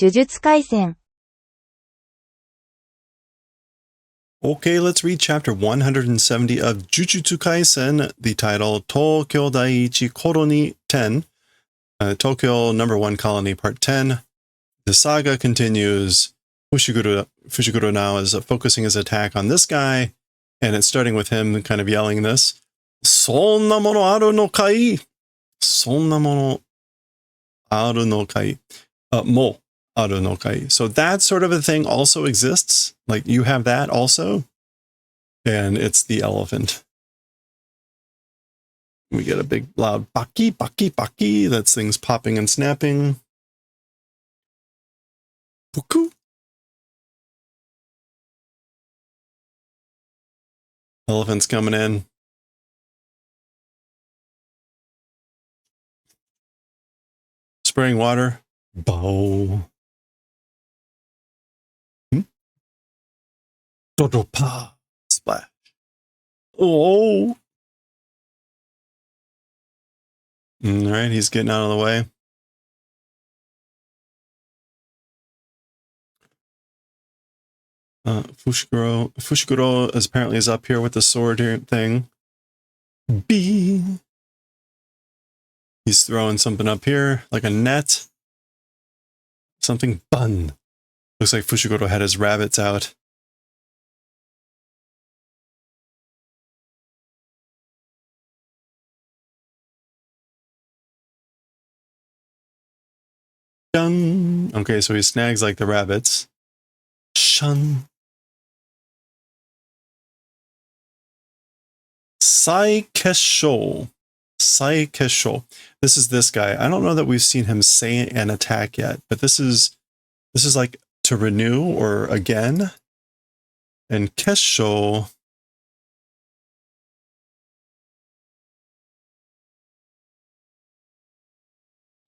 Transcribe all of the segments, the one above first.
呪術廻戦 Okay, let's read chapter 170 of Jujutsu Kaisen, the title Tokyo Daiichi Colony 10, Tokyo number 1 colony part 10. The saga continues. Fushiguro now is focusing his attack on this guy, and it's starting with him kind of yelling this. Sonna mono aru no kai? Sonna mono aru no kai? Mo aru no kai. So that sort of a thing also exists. Like you have that also. And it's the elephant. We get a big loud baki, baki, baki. That's things popping and snapping. Puku. Elephant's coming in. Spraying water. Bow. Dodopa. Splash. Oh. All right, he's getting out of the way. Fushiguro apparently is up here with the sword here thing. B. He's throwing something up here, like a net. Something bun. Looks like Fushiguro had his rabbits out. Dun. Okay, so he snags like the rabbits. Shun. Sai Kesho. Sai Kesho. This is this guy. I don't know that we've seen him say an attack yet, but this is like to renew or again. And Kesho.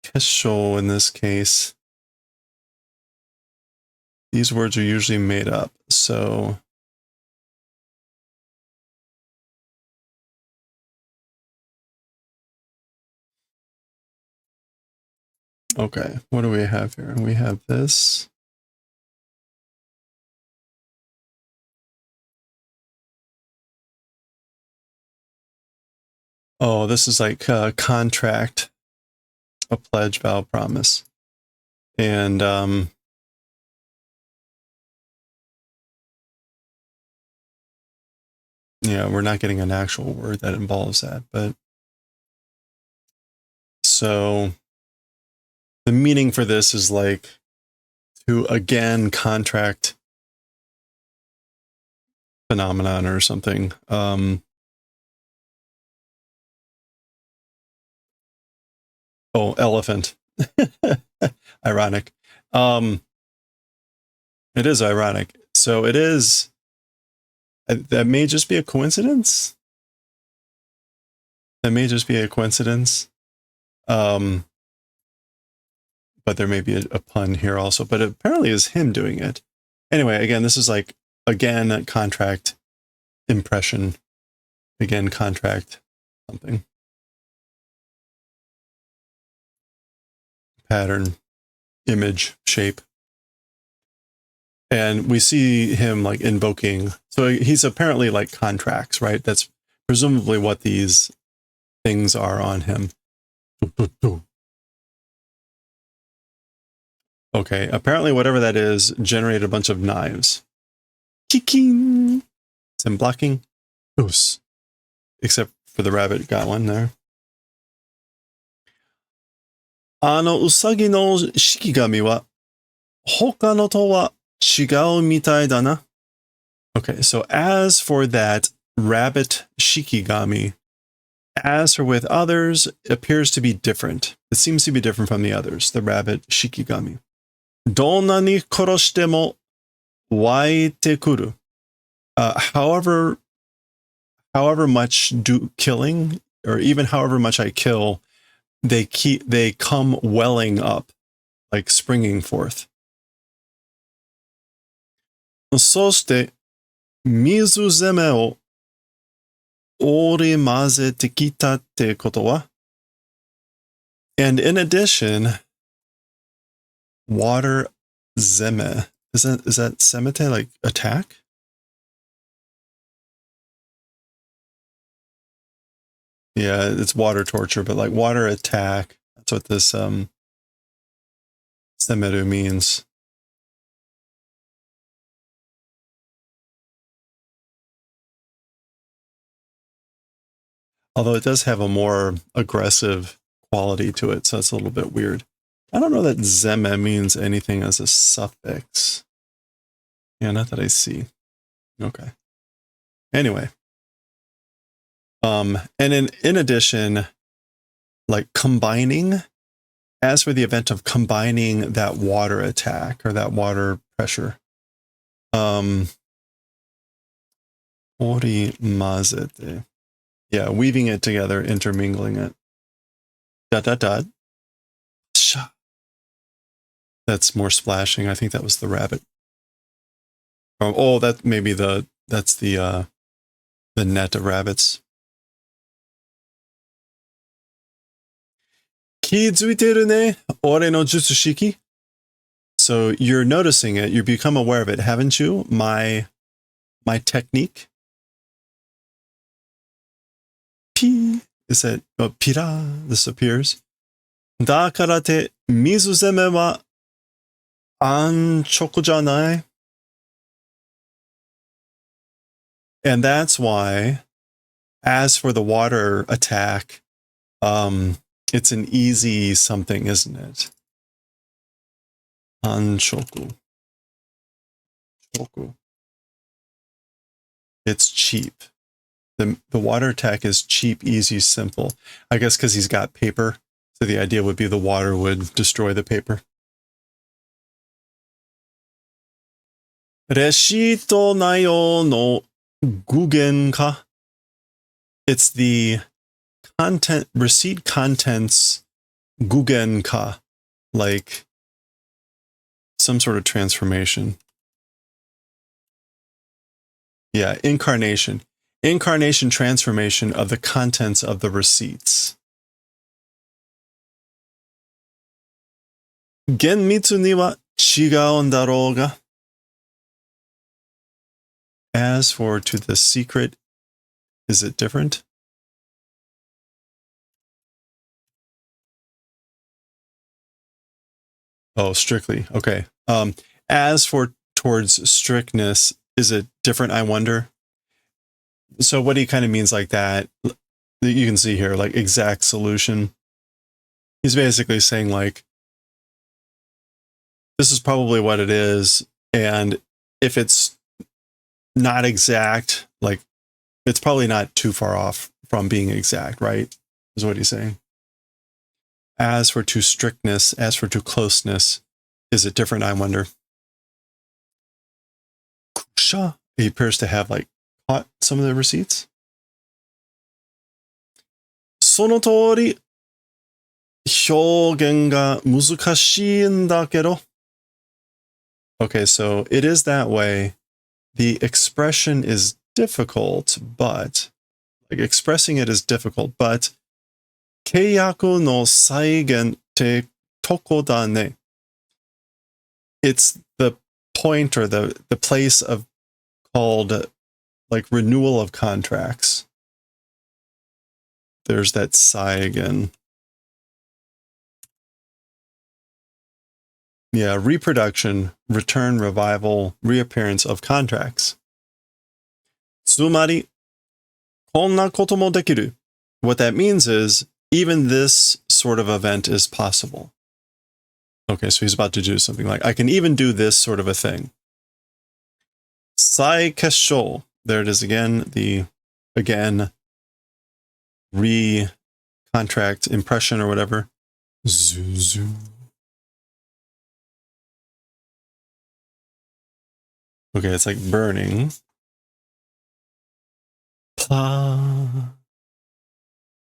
Kesho in this case. These words are usually made up, so. Okay, what do we have here? We have this. Oh, this is like a contract, a pledge, vow, promise. And yeah, we're not getting an actual word that involves that, but so the meaning for this is like to again contract phenomenon or something. Oh, elephant. Ironic. It is ironic. So it is. That may just be a coincidence. That may just be a coincidence. But there may be a pun here also. But it apparently is him doing it. Anyway, again, this is like, again, contract impression. Again, contract something. Pattern, image, shape. And we see him like invoking. So he's apparently like contracts, right? That's presumably what these things are on him. Okay, apparently whatever that is generated a bunch of knives. Kiking! It's him blocking. Oos. Except for the rabbit got one there. Usagi no shikigami wa hoka no to wa chigau mitai da na. Okay, so as for that rabbit shikigami, as for with others, appears to be different. It seems to be different from the others, the rabbit shikigami. Donna ni koroshite mo waite kuru. However much killing, or even however much I kill, they come welling up, like springing forth. Soshite mizu zeme o orimazete kita te koto wa? And in addition, water zeme. Is that semete, like attack? Yeah, it's water torture, but like water attack. That's what this semeru means. Although it does have a more aggressive quality to it, so it's a little bit weird. I don't know that zeme means anything as a suffix. Yeah, not that I see. Okay. Anyway. And in addition, like combining, as for the event of combining that water attack or that water pressure, orimazete. Yeah, weaving it together, intermingling it. Dot, dot, dot. Sha. That's more splashing. I think that was the rabbit. Oh, that maybe that's the net of rabbits. Kizuiteru ne, ore no jutsu shiki. So you're noticing it. You become aware of it, haven't you? My technique. P is that pira? This appears. Dakara te mizu zeme wa anchoku janai. And that's why, as for the water attack, it's an easy something, isn't it? Anshoku. Choku. It's cheap. The water attack is cheap, easy, simple. I guess because he's got paper. So the idea would be the water would destroy the paper. Reshito nayo no gugenka. It's the receipt contents gugenka, like some sort of transformation. Yeah, incarnation. Incarnation transformation of the contents of the receipts. Genmitsu ni wa chigaun darou ga. As for to the secret, is it different? Oh, strictly. Okay. As for towards strictness, is it different, I wonder? So what he kind of means like that, you can see here, like exact solution. He's basically saying like, this is probably what it is. And if it's not exact, like it's probably not too far off from being exact, right? Is what he's saying. As for to strictness, as for to closeness, is it different, I wonder? Kusha, he appears to have like caught some of the receipts. その通り、表現が難しいんだけど. Okay, so it is that way. The expression is difficult, but like expressing it is difficult, but 契約の再現ってとこだね. It's the point or the place of called like renewal of contracts. There's that sigh again. Yeah, reproduction, return, revival, reappearance of contracts. つまり、こんなこともできる. What that means is, even this sort of event is possible. Okay, so he's about to do something like, I can even do this sort of a thing. 再結晶. There it is again, re-contract impression or whatever. Zuzu. Okay, it's like burning. Plah.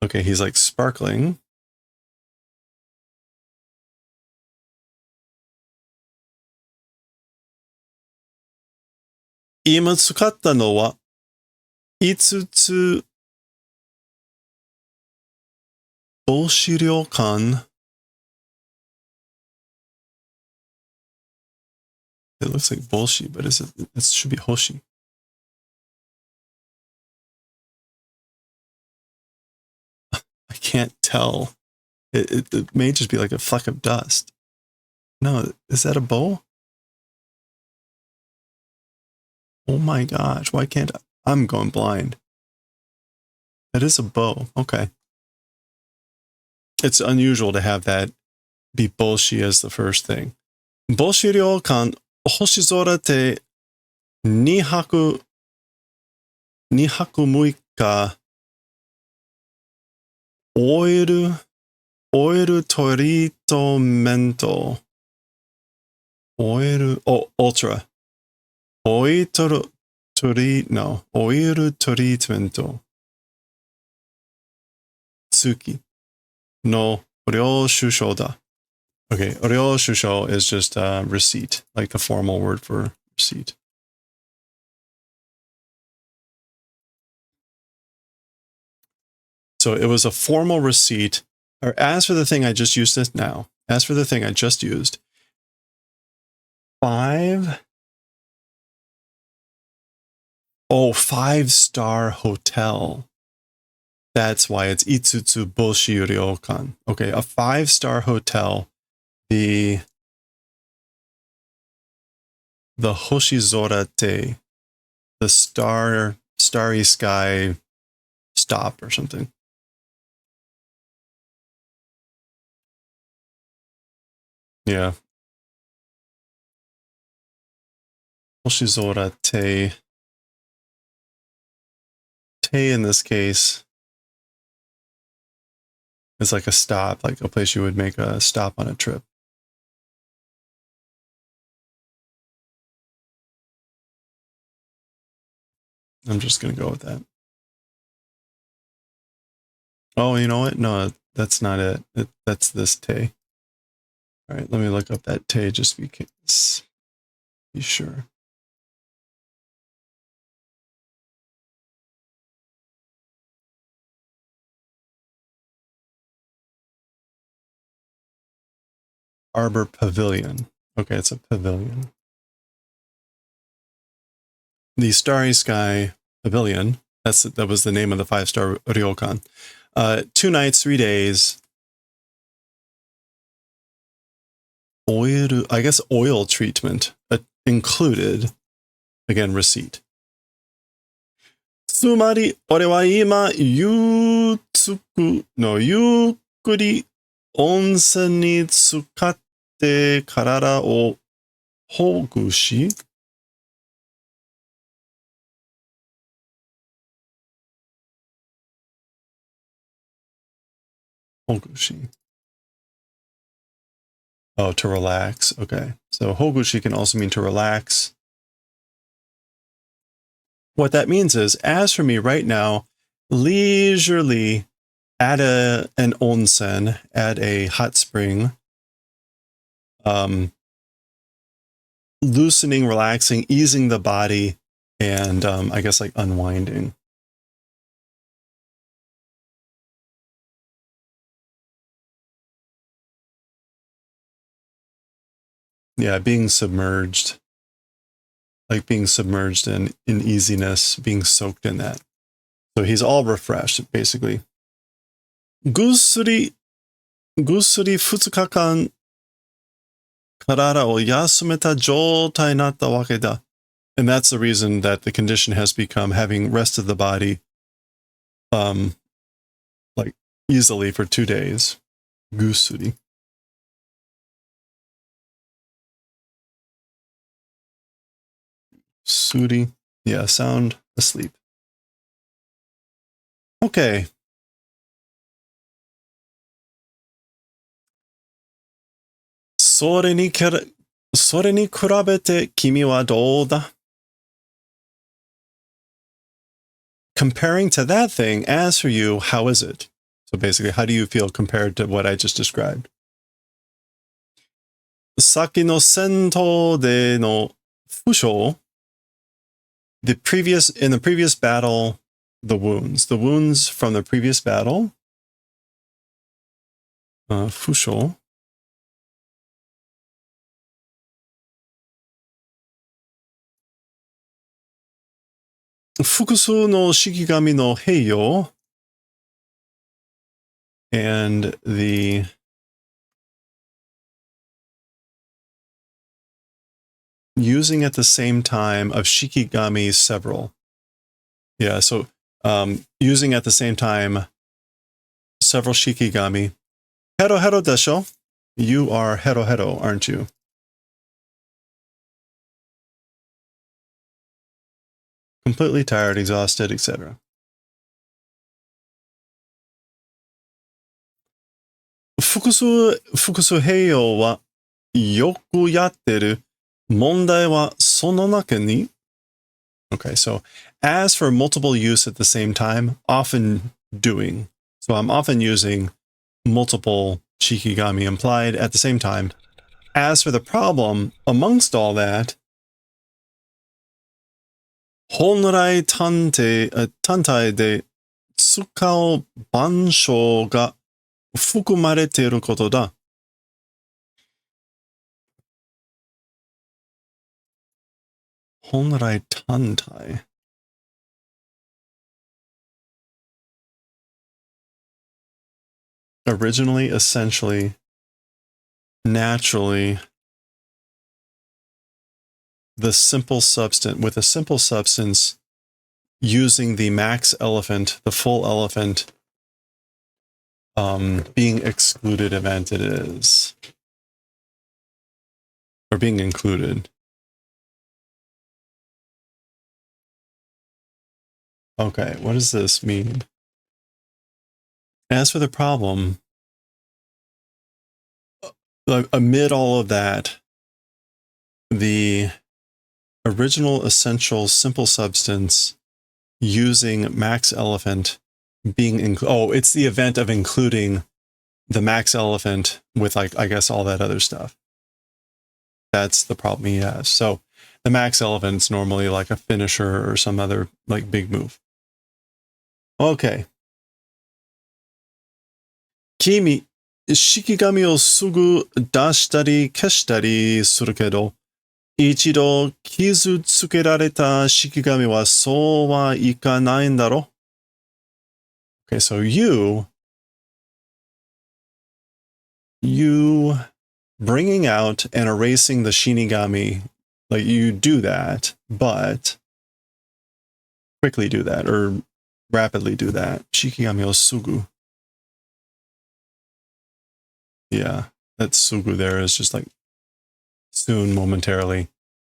Okay, he's like sparkling. Ima tsukatta no wa itsutsu oshiryokan. It looks like bolshi, but is it? It should be hoshi. I can't tell. It may just be like a fleck of dust. No, is that a bow? Oh my gosh, why can't I'm going blind. That is a bow. Okay. It's unusual to have that be bolshi as the first thing. Bolshi ryokan hoshizora te nihaku muika oil treatmento. Ultra. Oil treatmento. Tsuki no ryoshusho da. Okay, ryoshusho is just receipt, like the formal word for receipt. So it was a formal receipt. Or as for the thing I just used this now, as for the thing I just used, 5-star hotel. That's why it's Itsutsu Boshi Ryokan. Okay, a 5-star hotel. The Hoshizora Te, the starry sky stop or something. Yeah. Hoshizora Te. Te in this case is like a stop, like a place you would make a stop on a trip. I'm just going to go with that. Oh, you know what? No, that's not it. That's this te. All right, let me look up that te just be sure. Arbor Pavilion. Okay, it's a pavilion. The Starry Sky Pavilion. That was the name of the 5-star ryokan. 2 nights, 3 days. Oil treatment included. Again, receipt. つまり、俺は今、ゆっくり温泉に浸かって体をほぐし、Hogushi. Oh, to relax. Okay. So Hogushi can also mean to relax. What that means is, as for me right now, leisurely add an onsen, add a hot spring, loosening, relaxing, easing the body, and I guess like unwinding. Yeah, being submerged. Like being submerged in easiness, being soaked in that. So he's all refreshed, basically. ぐっすり2日間体を休めた状態になったわけだ. And that's the reason that the condition has become having rested the body like easily for 2 days. ぐっすり. Suri. Yeah, sound asleep. Okay. それに比べて君はどうだ? Comparing to that thing, as for you, how is it? So basically, how do you feel compared to what I just described? 先の戦闘での負傷 in the previous battle, the wounds from the previous battle, 負傷複数の式紙の併用 and the using at the same time of shikigami several. Yeah, so using at the same time several shikigami. Hero hero desho. You are hero hero, aren't you? Completely tired, exhausted, etc. 複数併用はよくやってる。問題はその中に Okay, so as for multiple use at the same time, often doing. So I'm often using multiple shikigami implied at the same time. As for the problem, amongst all that, 本来単体で使う板書が含まれていることだ。本来単体。Originally, essentially, naturally, the simple substance, with a simple substance, using the max elephant, the full elephant, being excluded event it is. Or being included. Okay, what does this mean? As for the problem, amid all of that, the original essential simple substance using max elephant being it's the event of including the max elephant with I guess all that other stuff. That's the problem he has. So the max elephant's normally like a finisher or some other like big move. Okay. 君、式紙をすぐ出したり消したりするけど、一度傷つけられた式紙はそうはいかないんだろ? Okay, so you bringing out and erasing the shinigami, like you do that, but quickly do that or rapidly do that. Shikigami o sugu. Yeah, that sugu there is just like soon, momentarily.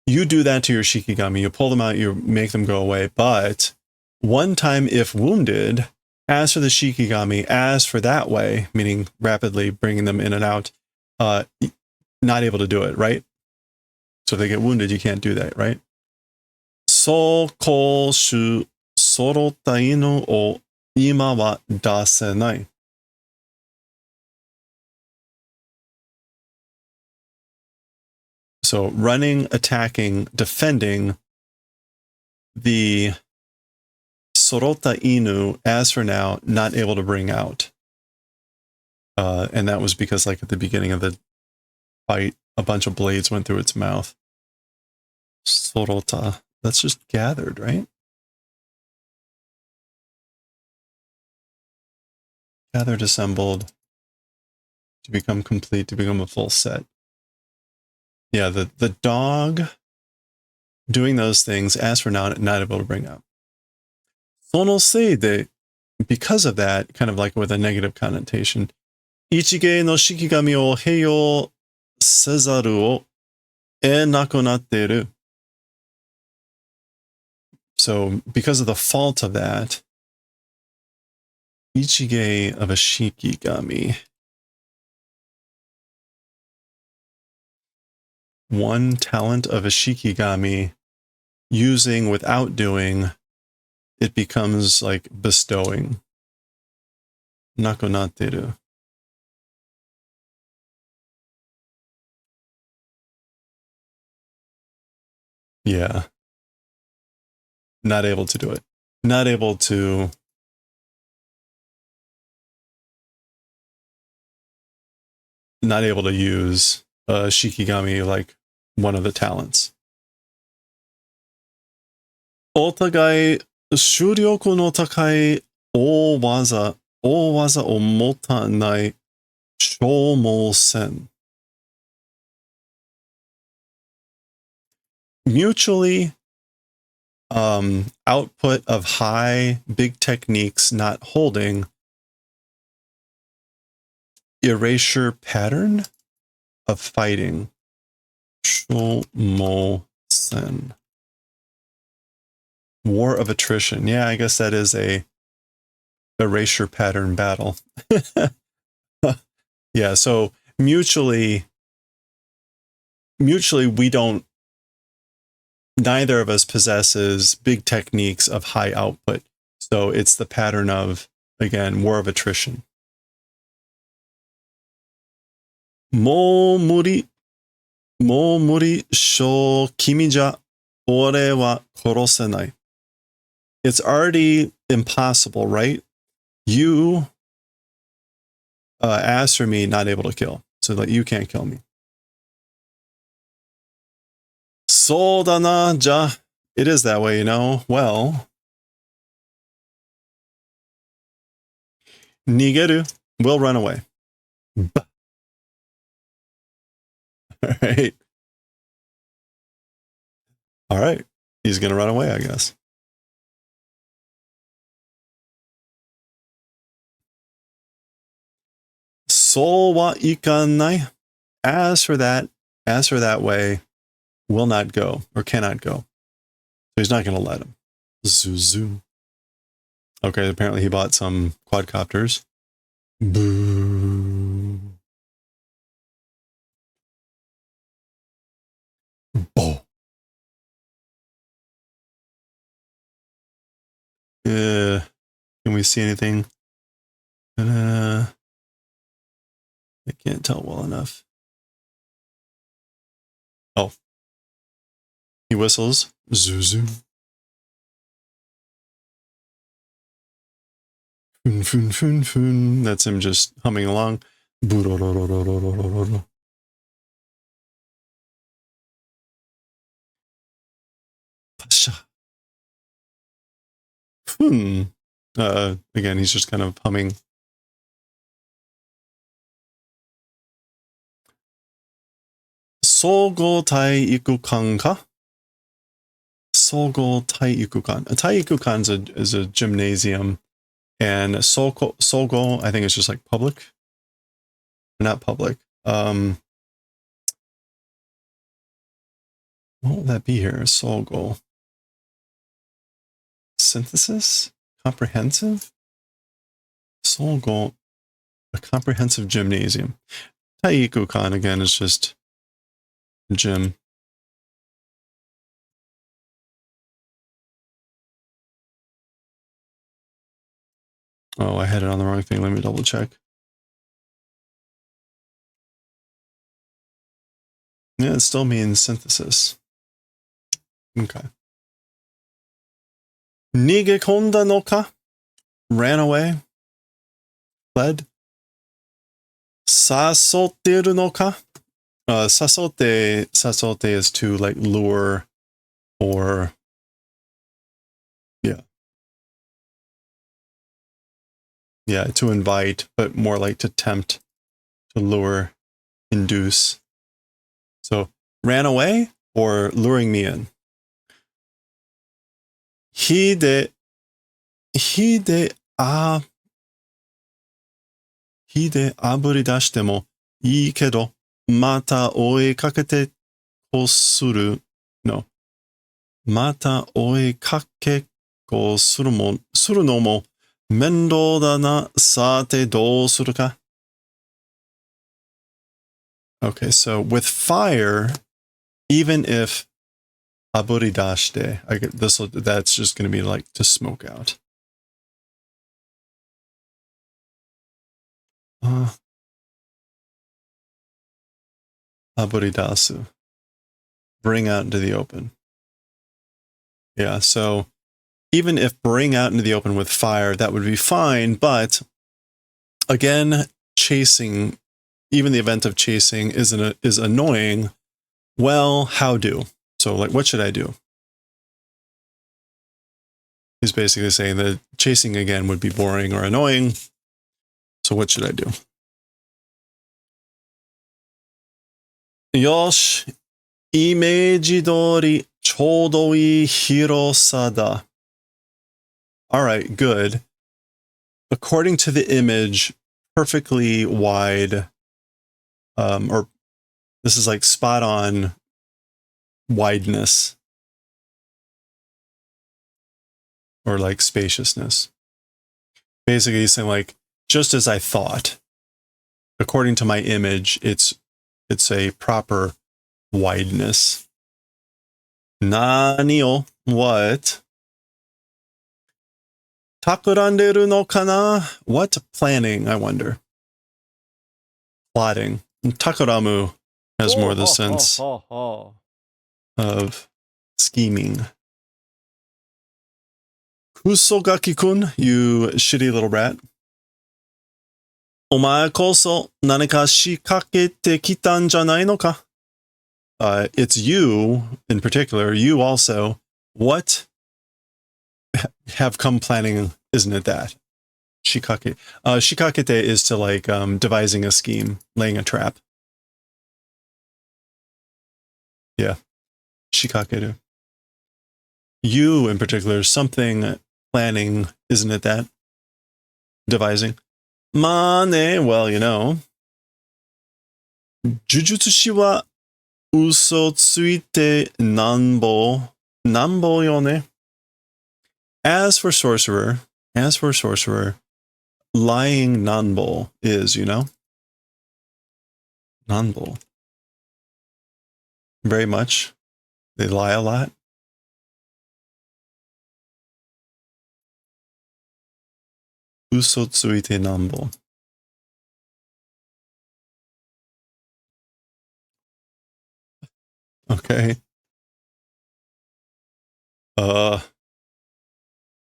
You do that to your shikigami, you pull them out, you make them go away, but one time if wounded, as for the shikigami, as for that way, meaning rapidly bringing them in and out, not able to do it, right? So if they get wounded, you can't do that, right? 走攻守揃った犬を今は出せない。So running, attacking, defending the Sorota Inu, as for now, not able to bring out. And that was because, like, at the beginning of the fight, a bunch of blades went through its mouth. Sorota. That's just gathered, right? Gathered, assembled, to become complete, to become a full set. Yeah, the dog doing those things, as for now, not able to bring out. Sono seide, because of that, kind of like with a negative connotation, ichige no shikigami o heiyo sezaru o e nakunatteru. So, because of the fault of that, ichige of a shikigami, one talent of a shikigami, using without doing, it becomes like bestowing. Nakunatteru. Yeah. Not able to do it. Not able to use shikigami like one of the talents. お互い修力の高い大技を持たない消耗戦。Mutually output of high, big techniques not holding. Erasure pattern of fighting. Shomo-sen. War of attrition. Yeah, I guess that is a erasure pattern battle. Yeah, so mutually we don't, neither of us possesses big techniques of high output. So it's the pattern of, again, war of attrition. もう無理しょ君じゃ俺は殺せない It's already impossible, right? You asked for me not able to kill, so that you can't kill me. そうだな、じゃあ It is that way, you know. Well, 逃げる We'll run away. Alright. Alright. He's gonna run away, I guess. So wa ikanai. As for that way, will not go or cannot go. So he's not gonna let him. Zuzu. Okay, apparently he bought some quadcopters. Boo. Oh. Can we see anything? I can't tell well enough. Oh. He whistles. Zuzu. Fun, fun, fun, fun. That's him just humming along. Again, he's just kind of humming. Sogo Taikukan ka? Sogo Taikukan. A Taikukan is a gymnasium, and Sogo, I think it's just like public. Not public. What would that be here? Sogo. Synthesis? Comprehensive? Sogo. A comprehensive gymnasium. Taikukan, again, is just gym. Oh, I had it on the wrong thing. Let me double check. Yeah, it still means synthesis. Okay. Nigekonda no ka? Ran away? Fled? Sasoteru no ka? Sasote is to like lure or yeah, to invite, but more like to tempt, to lure, induce. So ran away or luring me in. Hide aburi dashite mo ii kedo, mata oikakete ko no. Mata oikake ko suru no mo mendou da na, sate dou suru ka? Okay, so with fire, even if aburi dashite, that's just going to be like to smoke out. Aburi dasu. Bring out into the open. Yeah, so even if bring out into the open with fire, that would be fine, but again, chasing, even the event of chasing is annoying. Well, how do? So like, what should I do? He's basically saying that chasing again would be boring or annoying. So what should I do? Yosh, イメージ通りちょうどいい広さだ. All right, good. According to the image, perfectly wide, or this is like spot on wideness, or like spaciousness. Basically, he's saying like, just as I thought, according to my image, it's a proper wideness. Nani o? What? Takuranderu no kana? What planning, I wonder. Plotting. Takuramu has more the sense of scheming. Kusogaki-kun, you shitty little rat. Omae koso nanika shikakete kitan janai no ka? It's you, in particular, you also. What have come planning, isn't it that? Shikake. Shikakete is to like devising a scheme, laying a trap. Yeah. Shikakeru. You, in particular, something planning, isn't it that? Devising. Mane, well, you know. Jujutsu wa uso tsuite nanbo. Nanbo yone. As for sorcerer, lying nanbo is, you know. Nanbo. Very much. They lie a lot. Uso tsuite nanbo. Okay. How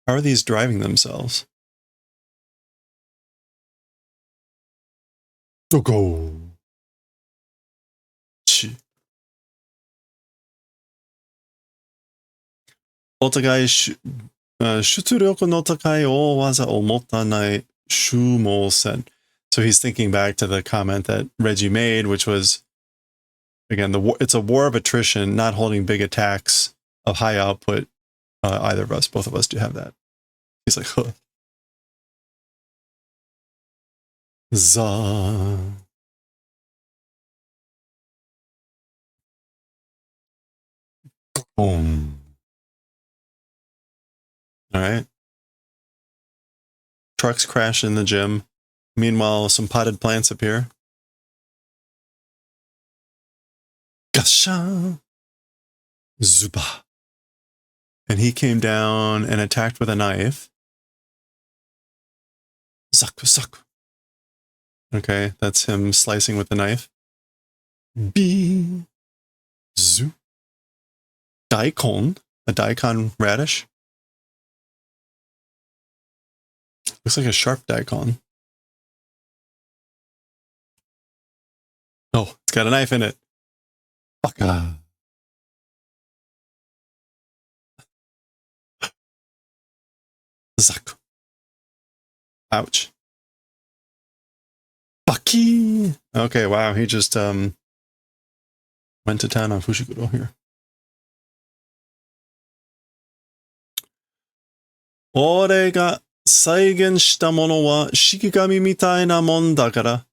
are these driving themselves? Go. Otagai shuturyoku no takai o waza o motanai shumosen. So he's thinking back to the comment that Reggie made, which was, again, it's a war of attrition, not holding big attacks of high output. Either of us, both of us do have that. He's like, huh. Za. Boom. All right. Trucks crash in the gym. Meanwhile, some potted plants appear. Gasha. Zuba. And he came down and attacked with a knife. Zaku, zaku. Okay, that's him slicing with the knife. B. Zu. Daikon. A daikon radish. Looks like a sharp daikon. Oh, it's got a knife in it. Baka. Zaku. Ouch. Baki. Okay, wow, he just went to town on Fushiguro here. Ore ga saigen shita mono wa shikigami mitai na mon dakara.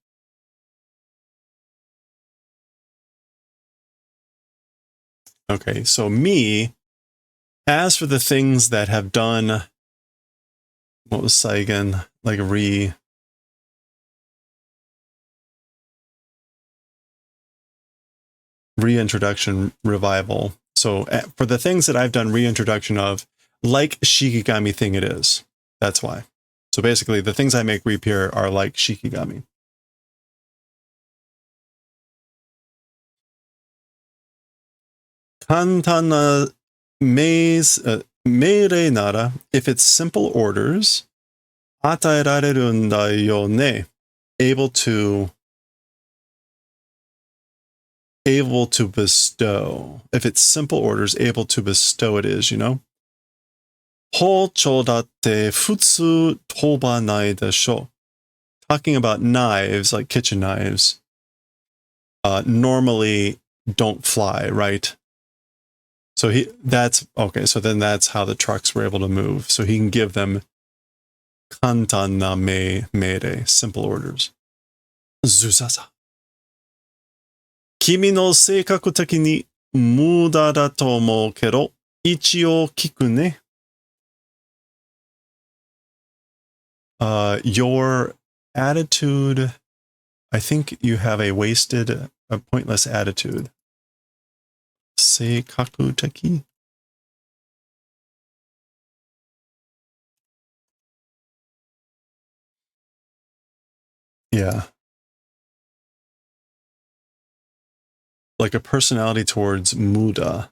Okay, so me, as for the things that have done, what was Saigen? Like reintroduction revival. So for the things that I've done reintroduction of, like Shikigami thing it is. That's why. So basically the things I make reappear are like Shikigami. Kantana meirei nara, if it's simple orders, ataerareru n da yo ne, able to bestow. If it's simple orders, able to bestow it is, you know? 包丁だって普通飛ばないでしょ. Talking about knives, like kitchen knives, normally don't fly, right? So that's how the trucks were able to move. So he can give them kantan na meire, simple orders. Zuzaza. Kimi no seikaku taki ni muda da to omou kedo, ichio kiku ne. Your attitude, I think you have a pointless attitude. Seikaku taki? Yeah. Like a personality towards muda.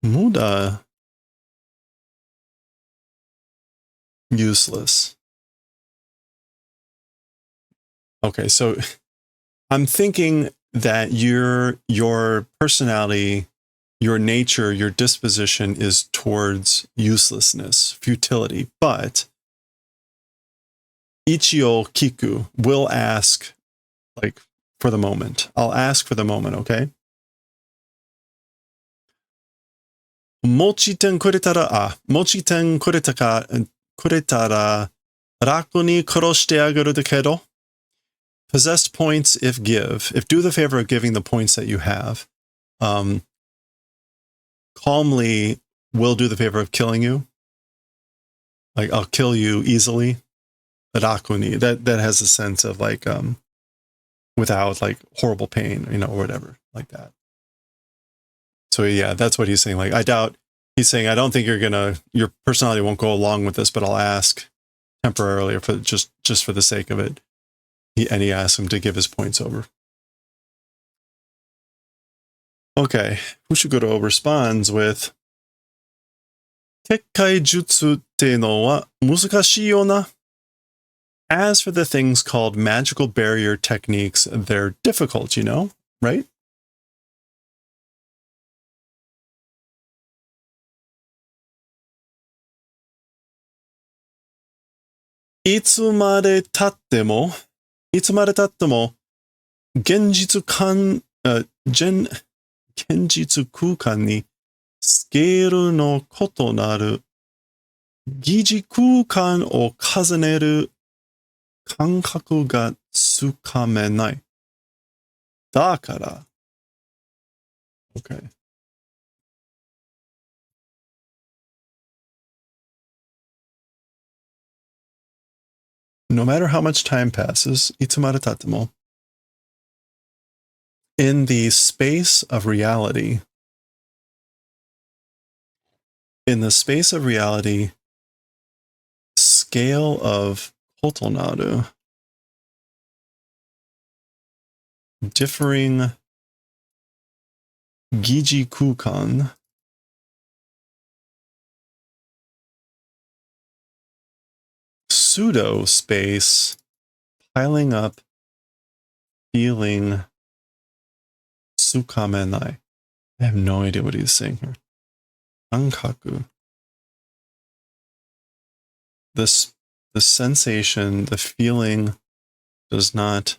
Muda? Useless. Okay, so I'm thinking that your personality, your nature, your disposition is towards uselessness, futility, but ichio kiku will ask, like, for the moment. I'll ask for the moment, okay? Mochiten mochiten kuretara raku ni kuroshite agaru kedo. Possessed points if do the favor of giving the points that you have. Calmly will do the favor of killing you. Like, I'll kill you easily. Rakuni, that has a sense of like, without like horrible pain, or whatever, like that. So yeah, that's what he's saying. Like, he's saying, I don't think your personality won't go along with this, but I'll ask temporarily for just for the sake of it. He asks him to give his points over. Okay, Fushiguro responds with, Tekkai jutsu te no wa muzukashii yo na. As for the things called magical barrier techniques, they're difficult, right? Itsumare tattemo, genjitsu kukan ni skeru no koto naru giji kukan o kazaneru kankaku ga tsukamenai. Dakara. Okay. No matter how much time passes, itsumare tattemo, in the space of reality, scale of kotonaru, differing giji kukan, pseudo space, piling up, feeling, tsukamenai. I have no idea what he's saying here. Ankaku. The sensation, the feeling does not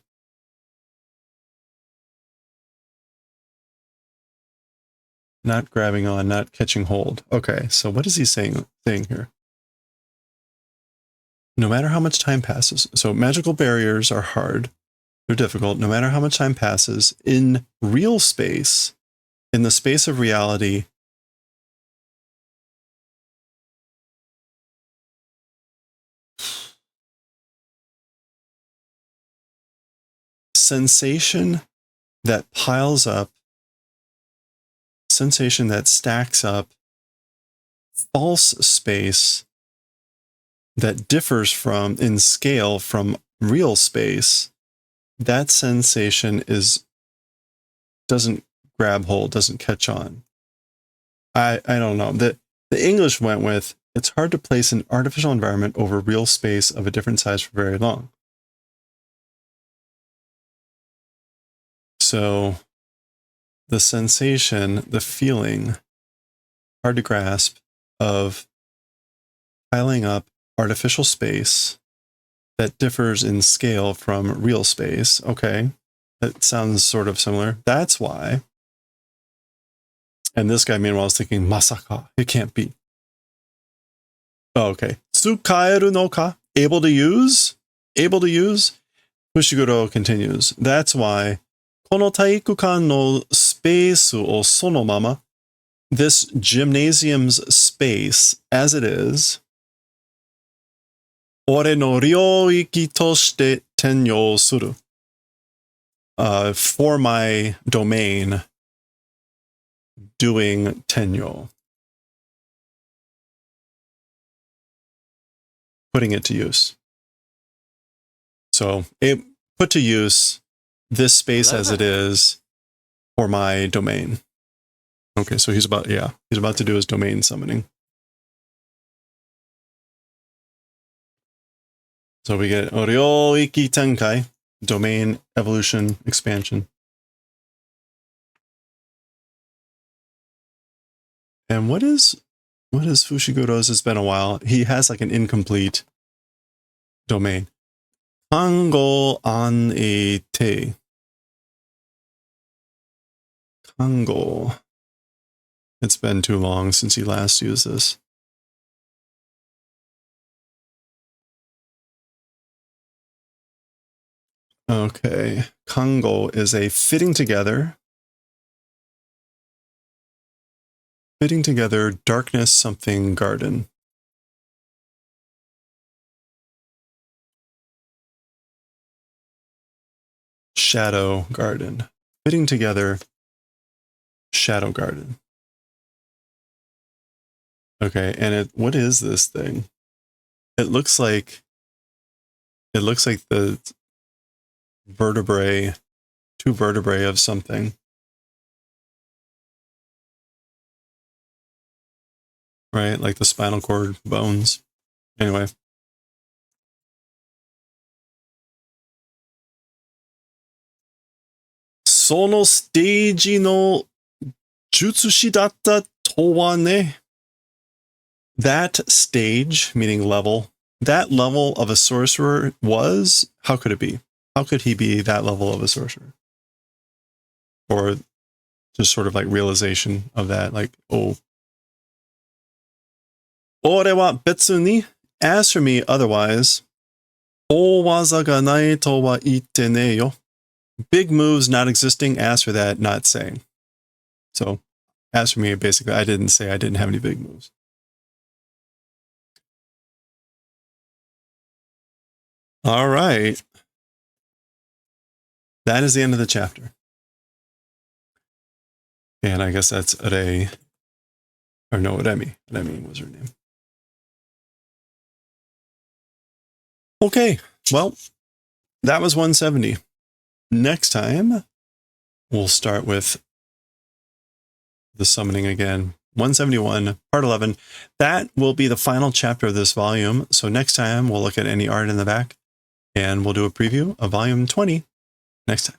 grabbing on, not catching hold. Okay, so what is he saying here? No matter how much time passes. So magical barriers are hard. They're difficult. No matter how much time passes, in real space, in the space of reality, sensation that piles up, sensation that stacks up, false space that differs in scale from real space, that sensation doesn't grab hold, doesn't catch on. I don't know. The English went with, it's hard to place an artificial environment over real space of a different size for very long. So the sensation, the feeling hard to grasp of piling up artificial space that differs in scale from real space. Okay, that sounds sort of similar. That's why. And this guy, meanwhile, is thinking, Masaka, it can't be. Oh, okay. Tsukaeru no ka, able to use? Able to use? Fushiguro continues. That's why, kono taikukan no space o sono mama, this gymnasium's space, as it is, ore no ryoiki toshite tenyo suru. For my domain, doing tenyo. Putting it to use. So it put to use this space as it is for my domain. Okay, so he's about to do his domain summoning. So we get Oryoiki Tenkai, domain evolution expansion. And what is Fushiguro's? It's been a while. He has like an incomplete domain. Kango an e te. Kango. It's been too long since he last used this. Okay. Kango is a fitting together. Fitting together darkness something garden. Shadow garden. Fitting together shadow garden. Okay, and what is this thing? It looks like the vertebrae, two vertebrae of something. Right, like the spinal cord bones. Anyway. Sono stage no jutsushi datta to wa ne. That stage, meaning level, that level of a sorcerer was, how could it be? How could he be that level of a sorcerer? Or just sort of like realization of that, like, oh. Ore wa betsu ni, as for me otherwise, o waza ga nai to wa itte ne yo. Big moves not existing, as for that, not saying. So, as for me, basically, I didn't say I didn't have any big moves. All right. That is the end of the chapter. And I guess that's Rei. Or no, Remi. Remi was her name. Okay. Well, that was 170. Next time, we'll start with the summoning again. 171, part 11. That will be the final chapter of this volume. So next time, we'll look at any art in the back, and we'll do a preview of volume 20 next time.